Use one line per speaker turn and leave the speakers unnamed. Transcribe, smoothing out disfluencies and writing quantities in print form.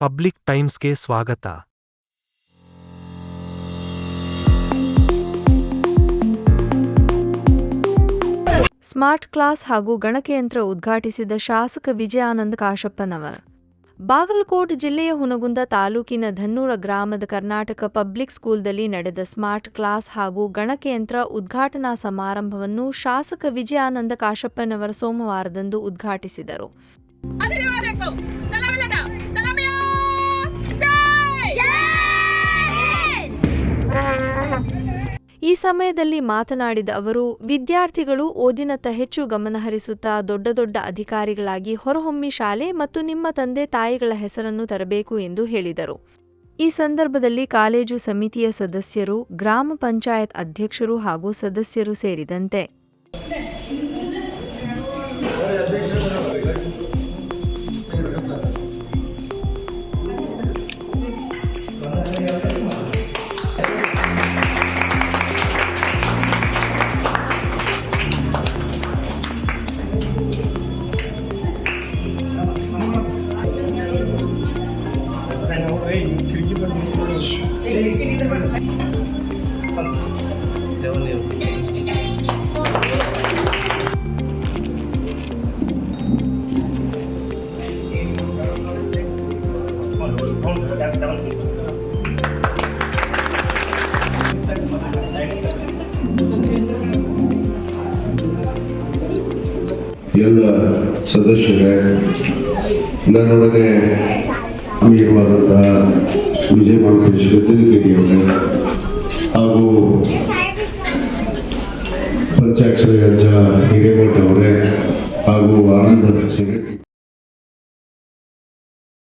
Public ಟೈಮ್ಸ್ಗೆ ಸ್ವಾಗತ.
Smart class ಹಾಗೂ ಗಣಕಯಂತ್ರ ಉದ್ಘಾಟಿಸಿದ ಶಾಸಕ ವಿಜಯಾನಂದ ಕಾಶಪ್ಪನವರ. ಬಾಗಲಕೋಟೆ ಜಿಲ್ಲೆಯ ಹುನಗುಂದ ತಾಲೂಕಿನ ಧನ್ನೂರ ಗ್ರಾಮದ ಕರ್ನಾಟಕ ಪಬ್ಲಿಕ್ ಸ್ಕೂಲ್ದಲ್ಲಿ ನಡೆದ ಸ್ಮಾರ್ಟ್ ಕ್ಲಾಸ್ ಹಾಗೂ ಗಣಕಯಂತ್ರ ಉದ್ಘಾಟನಾ ಸಮಾರಂಭವನ್ನು ಶಾಸಕ ವಿಜಯಾನಂದ ಕಾಶಪ್ಪನವರ ಸೋಮವಾರದಂದು ಉದ್ಘಾಟಿಸಿದರು. ಈ ಸಮಯದಲ್ಲಿ ಮಾತನಾಡಿದ ಅವರು, ವಿದ್ಯಾರ್ಥಿಗಳು ಓದಿನತ್ತ ಹೆಚ್ಚು ಗಮನಹರಿಸುತ್ತಾ ದೊಡ್ಡ ಅಧಿಕಾರಿಗಳಾಗಿ ಹೊರಹೊಮ್ಮಿ ಶಾಲೆ ಮತ್ತು ನಿಮ್ಮ ತಂದೆ ತಾಯಿಗಳ ಹೆಸರನ್ನು ತರಬೇಕು ಎಂದು ಹೇಳಿದರು. ಈ ಸಂದರ್ಭದಲ್ಲಿ ಕಾಲೇಜು ಸಮಿತಿಯ ಸದಸ್ಯರು, ಗ್ರಾಮ ಪಂಚಾಯತ್ ಅಧ್ಯಕ್ಷರು ಹಾಗೂ ಸದಸ್ಯರು ಸೇರಿದಂತೆ
ಎಲ್ಲ ಸದಸ್ಯರೇ, ನನ್ನೊಡನೆ ಆತ್ಮೀಯವಾದಂತಹ ವಿಜಯ ಮಹೇಶ್ ಗದ್ದಲಕೇರಿಯವರೇ ಹಾಗೂ ಪಂಚಾಕ್ಷರ ಅಜ್ಜ ಹಿರೇಮಠ ಅವರೇ ಹಾಗೂ ಆನಂದ ಅಧ್ಯಕ್ಷರೇ,